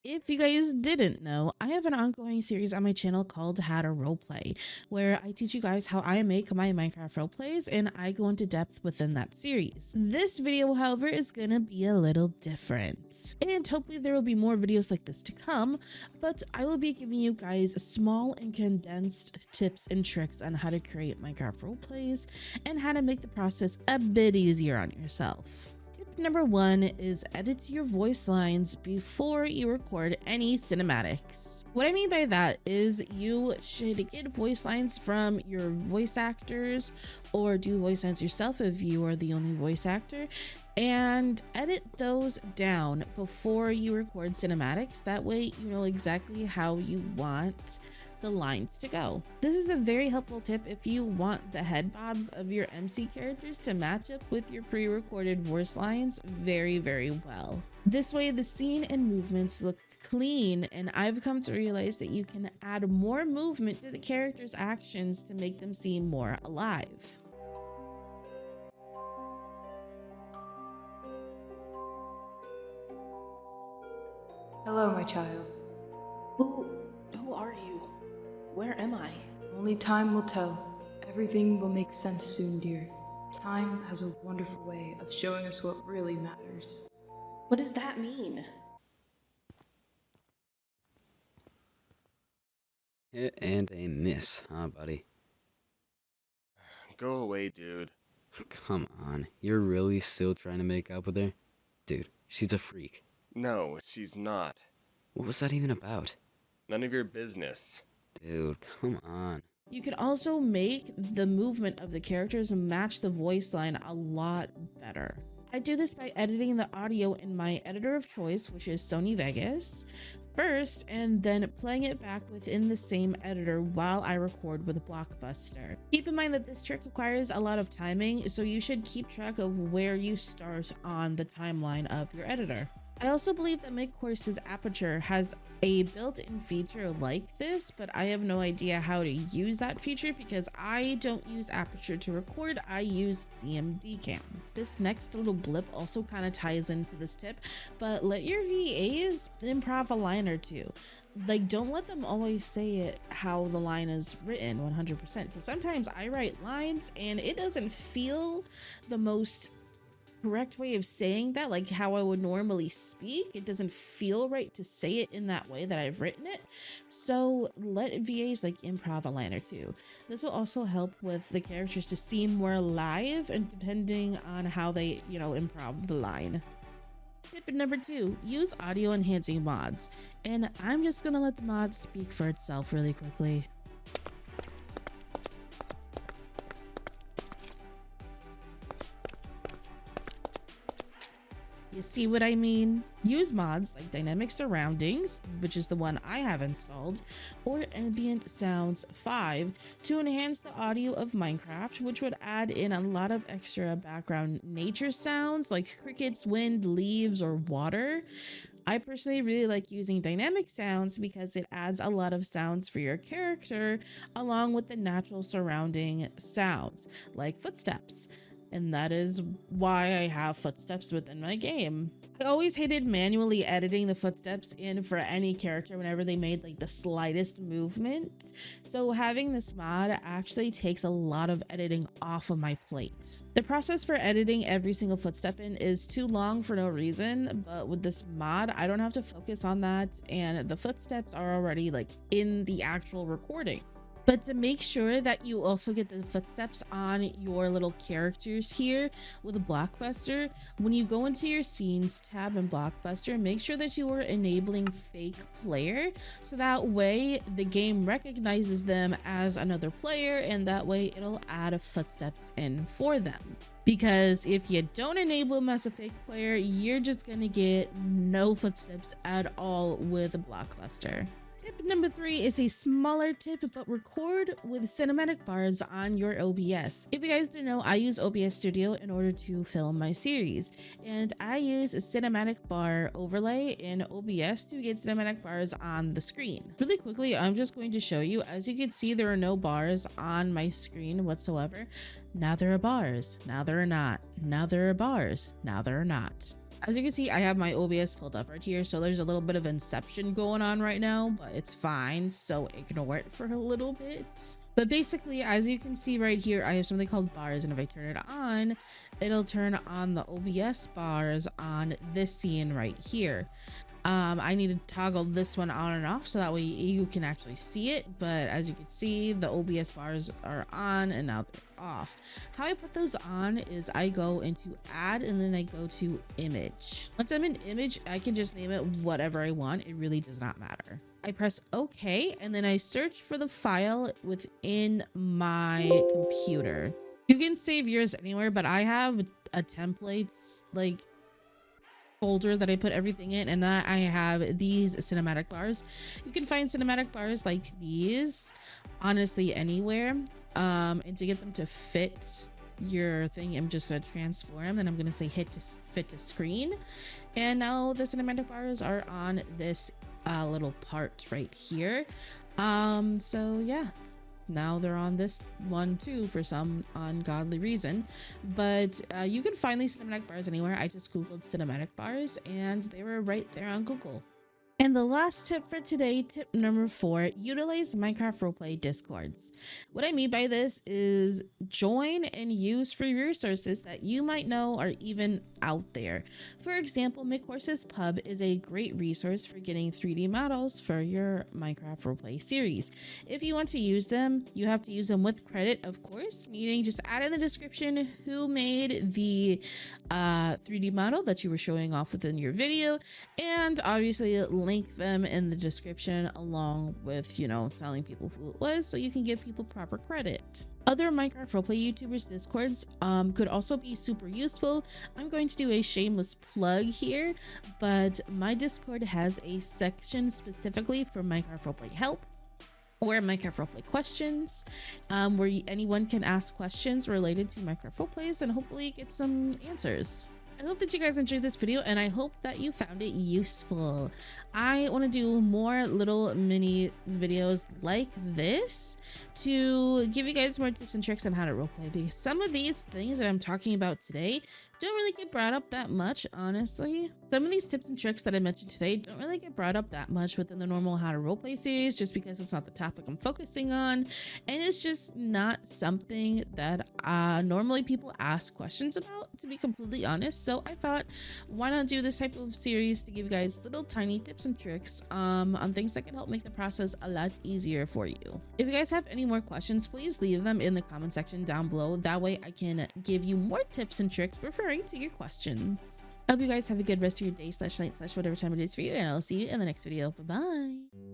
If you guys didn't know, I have an ongoing series on my channel called How to Roleplay, where I teach you guys how I make my Minecraft roleplays and I go into depth within that series. This video, however, is gonna be a little different. And hopefully there will be more videos like this to come, but I will be giving you guys small and condensed tips and tricks on how to create Minecraft roleplays and how to make the process a bit easier on yourself. Tip number 1 is edit your voice lines before you record any cinematics. What I mean by that is you should get voice lines from your voice actors or do voice lines yourself if you are the only voice actor, and edit those down before you record cinematics. That way you know exactly how you want the lines to go. This is a very helpful tip if you want the head bobs of your MC characters to match up with your pre-recorded voice lines very well. This way the scene and movements look clean, and I've come to realize that you can add more movement to the character's actions to make them seem more alive. Hello, my child. Who are you? Where am I? Only time will tell. Everything will make sense soon, dear. Time has a wonderful way of showing us what really matters. What does that mean? Hit and a miss, huh, buddy? Go away, dude. Come on, you're really still trying to make up with her? Dude, she's a freak. No, she's not. What was that even about? None of your business. Dude, come on. You can also make the movement of the characters match the voice line a lot better. I do this by editing the audio in my editor of choice, which is Sony Vegas, first, and then playing it back within the same editor while I record with Blockbuster. Keep in mind that this trick requires a lot of timing, so you should keep track of where you start on the timeline of your editor. I also believe that MidCourse's Aperture has a built-in feature like this, but I have no idea how to use that feature because I don't use Aperture to record, I use CMD Cam. This next little blip also kind of ties into this tip, but let your VAs improv a line or two. Like, don't let them always say it how the line is written 100%, because sometimes I write lines and it doesn't feel the most correct way of saying that, like how I would normally speak. It doesn't feel right to say it in that way that I've written it. So let VAs like improv a line or two. This will also help with the characters to seem more alive, and depending on how they, improv the line. Tip number 2, use audio enhancing mods. And I'm just gonna let the mod speak for itself really quickly. You see what I mean? Use mods like Dynamic Surroundings, which is the one I have installed, or Ambient Sounds 5 to enhance the audio of Minecraft, which would add in a lot of extra background nature sounds like crickets, wind, leaves, or water. I personally really like using dynamic sounds because it adds a lot of sounds for your character along with the natural surrounding sounds like footsteps. And that is why I have footsteps within my game. I always hated manually editing the footsteps in for any character whenever they made like the slightest movement. So having this mod actually takes a lot of editing off of my plate. The process for editing every single footstep in is too long for no reason, but with this mod, I don't have to focus on that, and the footsteps are already like in the actual recording. But to make sure that you also get the footsteps on your little characters here with a Blockbuster, when you go into your scenes tab in Blockbuster, make sure that you are enabling fake player, so that way the game recognizes them as another player, and that way it'll add footsteps in for them. Because if you don't enable them as a fake player, you're just gonna get no footsteps at all with a Blockbuster. Tip number 3 is a smaller tip, but record with cinematic bars on your OBS. If you guys don't know, I use OBS Studio in order to film my series, and I use a cinematic bar overlay in OBS to get cinematic bars on the screen. Really quickly, I'm just going to show you. As you can see, there are no bars on my screen whatsoever. Now there are bars, now there are not, now there are bars, now there are not. As you can see, I have my OBS pulled up right here, so there's a little bit of inception going on right now, but it's fine, so ignore it for a little bit. But basically, as you can see right here, I have something called bars, and if I turn it on, it'll turn on the OBS bars on this scene right here. I need to toggle this one on and off so that way you can actually see it, but as you can see, the OBS bars are on and now they're off. How I put those on is I go into add and then I go to image. Once I'm in image, I can just name it whatever I want. It really does not matter. I press OK and then I search for the file within my computer. You can save yours anywhere, but I have a templates like folder that I put everything in, and I have these cinematic bars. You can find cinematic bars like these honestly anywhere, and to get them to fit your thing, I'm just gonna transform and I'm gonna say hit to fit to screen, and now the cinematic bars are on this little part right here. So yeah, now they're on this one too for some ungodly reason, but you can find these cinematic bars anywhere. I just googled cinematic bars and they were right there on Google. And the last tip for today, tip number 4, utilize Minecraft Roleplay Discords. What I mean by this is join and use free resources that you might know are even out there. For example, McHorse's Pub is a great resource for getting 3D models for your Minecraft Roleplay series. If you want to use them, you have to use them with credit, of course, meaning just add in the description who made the 3D model that you were showing off within your video, and obviously link them in the description along with, you know, telling people who it was so you can give people proper credit. Other Minecraft roleplay YouTubers Discords could also be super useful. I'm going to do a shameless plug here, but my Discord has a section specifically for Minecraft roleplay help or Minecraft roleplay questions, where anyone can ask questions related to Minecraft roleplays and hopefully get some answers. I hope that you guys enjoyed this video and I hope that you found it useful. I want to do more little mini videos like this to give you guys more tips and tricks on how to roleplay, because some of these things that I'm talking about today don't really get brought up that much, honestly. Some of these tips and tricks that I mentioned today don't really get brought up that much within the normal how to roleplay series, just because it's not the topic I'm focusing on, and it's just not something that normally people ask questions about, to be completely honest. So I thought, why not do this type of series to give you guys little tiny tips and tricks on things that can help make the process a lot easier for you. If you guys have any more questions, please leave them in the comment section down below. That way I can give you more tips and tricks referring to your questions. I hope you guys have a good rest of your day / night / whatever time it is for you, and I'll see you in the next video. Bye bye.